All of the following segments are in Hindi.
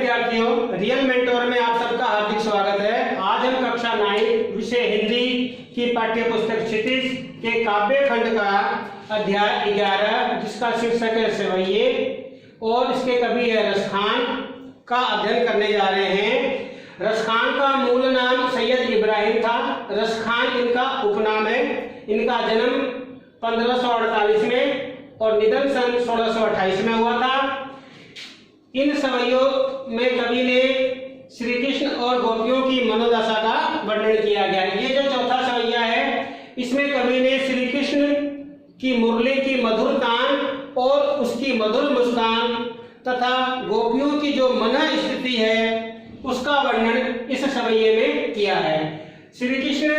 विद्यार्थियों, रियल मेंटोर में आप सबका हार्दिक स्वागत है। आज हम कक्षा 9 विषय हिंदी की पाठ्य पुस्तक क्षितिज के काव्य खंड का अध्याय 11 जिसका शीर्षक है सेवैये और इसके कवि है रसखान का अध्ययन करने जा रहे हैं। रसखान का मूल नाम सैयद इब्राहिम था। रसखान इनका उपनाम है। इनका जन्म 1548 में और निधन सन 1628 में हुआ था। इन सवैयों में कवि ने श्री कृष्ण और गोपियों की मनोदशा का वर्णन किया गया है। ये जो चौथा सवैया है, इसमें कवि ने श्री कृष्ण की मुरली की मधुर तान और उसकी मधुर मुस्कान तथा गोपियों की जो मन स्थिति है उसका वर्णन इस सवैये में किया है। श्री कृष्ण,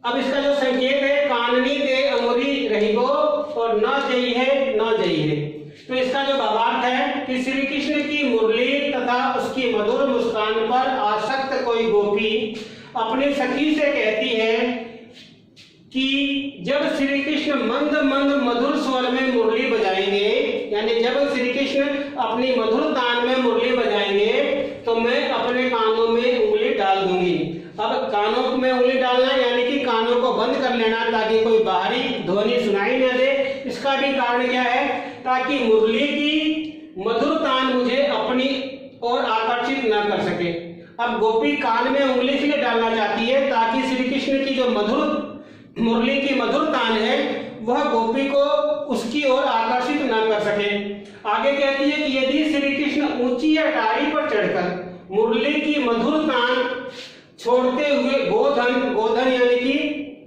अब इसका जो संकेत है, काननी दे अमरी रहीगो और न जई है न जई है। तो इसका जो भावार्थ है कि श्री कृष्ण की मुरली तथा उसकी मधुर मुस्कान पर आसक्त कोई गोपी अपनी सखी से कहती है कि जब श्री कृष्ण मंद मंद मधुर स्वर में मुरली बजाएंगे, यानी जब श्री कृष्ण अपनी मधुर तान में मुरली बजाएंगे तो मैं अपने कानों में उंगली डाल दूंगी। अब कानों में उंगली डालना यानी कि कानों को बंद कर लेना ताकि कोई बाहरी ध्वनि सुनाई न दे। इसका भी कारण क्या है? ताकि मुरली की मधुर तान मुझे अपनी ओर आकर्षित न कर सके। अब गोपी कान में उंगली इसलिए डालना चाहती है ताकि श्री कृष्ण की जो मुरली की मधुर तान है वह गोपी को उसकी ओर आकर्षित न कर सके। आगे कहती है कि यदि श्री कृष्ण ऊंची अटारी पर चढ़कर मुरली की मधुर तान छोड़ते हुए गोधन यानी कि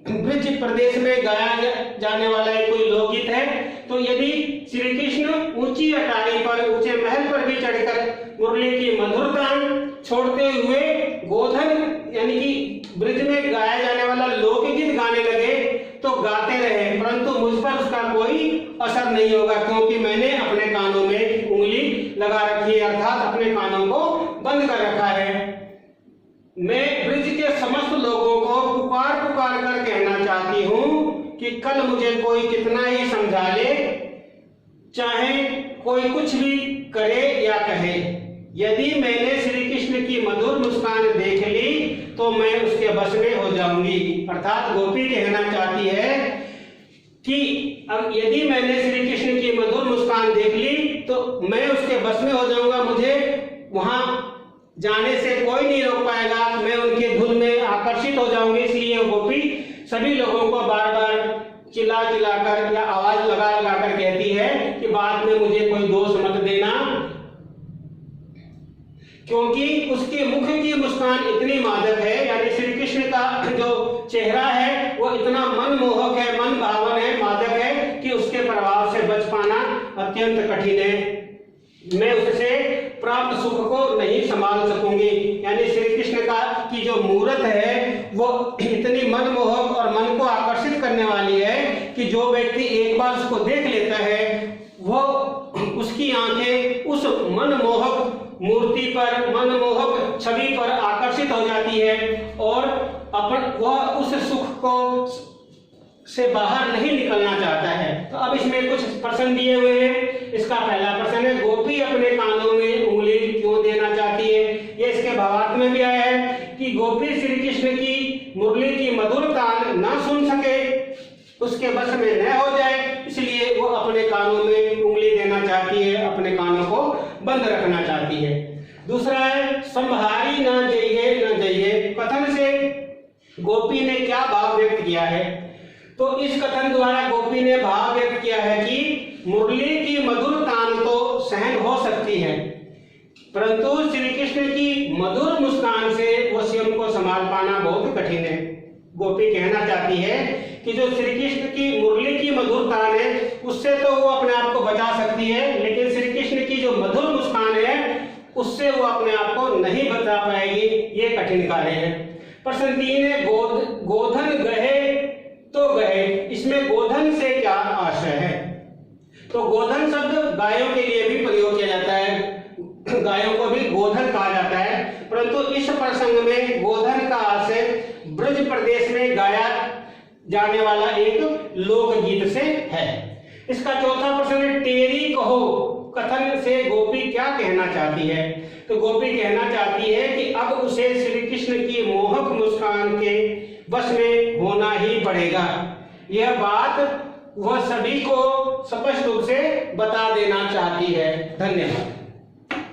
ब्रज प्रदेश में गाया जाने वाला एक कोई लोकगीत है, तो यदि श्री कृष्ण ऊंची अटारी पर, ऊंचे महल पर भी चढ़कर मुरली की मधुर तान छोड़ते हुए गोधन यानी कि ब्रज में गाया जाने वाला लोकगीत गाने लगे तो गाते रहे, परंतु मुझ पर उसका कोई असर नहीं होगा क्योंकि मैंने अपने कानों में उंगली लगा रखी है, अर्थात अपने कानों को बंद कर रखा है। मैं ब्रज के समस्त लोगों को पुकार पुकार कर कहना चाहती हूँ कि कल मुझे कोई कितना ही समझा ले, चाहे कोई कुछ भी करे या कहे, यदि मैंने श्री कृष्ण की मधुर मुस्कान देख ली तो मैं उसके बस में हो जाऊंगी। अर्थात गोपी कहना चाहती है कि अब यदि मैंने श्री कृष्ण की मधुर मुस्कान देख ली तो मैं उसके बस में हो जाऊंगा, मुझे वहां जाने से कोई नहीं रोक पाएगा, मैं उनके धुन में आकर्षित हो जाऊंगी। इसलिए गोपी सभी लोगों को बार बार चिल्ला कर या आवाज लगा कर कहती है कि बाद में मुझे कोई दोष मत देना, क्योंकि उसके मुख की मुस्कान इतनी मादक है, यानी श्री कृष्ण का जो चेहरा है वो इतना मनमोहक है, मन भावन है, मादक है कि उसके प्रभाव से बच पाना अत्यंत कठिन है। मैं उससे प्राप्त सुख को नहीं संभाल सकूंगी। यानी श्री कृष्ण का की जो मूर्त है वो इतनी मनमोहक और मन को आकर्षित करने वाली है कि जो व्यक्ति एक बार उसको देख लेता है वो उसकी आंखें उस मनमोहक मूर्ति पर, मनमोहक छवि पर आकर्षित हो जाती है और वह उस सुख को से बाहर नहीं निकलना चाहता है। तो अब इसमें कुछ प्रश्न दिए हुए हैं। इसका पहला प्रश्न है, गोपी अपने कानों में उंगली क्यों देना चाहती है? ये इसके भावार्थ में भी आया है कि गोपी श्री कृष्ण की मुरली की मधुर तान न सुन सके, उसके बस में न हो जाए, इसलिए वो अपने कानों में उंगली देना चाहती है, अपने कानों को बंद रखना चाहती है। दूसरा है, संभारी न जइए न जइए। कथन से गोपी ने क्या भाव व्यक्त किया है? तो इस कथन द्वारा गोपी ने भाव व्यक्त किया है कि मुरली की मधुर तान तो सहन हो सकती है, परंतु श्री कृष्ण की मधुर मुस्कान से वो स्वयं को संभाल पाना बहुत कठिन है। गोपी कहना चाहती है कि जो श्री कृष्ण की मुरली की मधुर तान है उससे तो वो अपने आप को बचा सकती है, लेकिन श्री कृष्ण की जो मधुर मुस्कान है उससे वो अपने आप को नहीं बचा पाएगी। ये कठिन कार्य है। प्रश्न 3 है, गोधन गहे तो गए। इसमें गोधन से क्या आशय है? तो गोधन शब्द गायों के लिए भी प्रयोग किया जाता है, गायों को भी गोधन कहा जाता है, परंतु इस प्रसंग में गोधन का आशय ब्रज प्रदेश में गाया जाने वाला एक लोकगीत से है। इसका चौथा प्रश्न है, टेरी कहो कथन से गोपी क्या कहना चाहती है? तो गोपी कहना चाहती है कि अब उसे श्री कृष्ण की मोहक मुस्कान के वश में होना ही पड़ेगा। यह बात वह सभी को स्पष्ट रूप से बता देना चाहती है। धन्यवाद।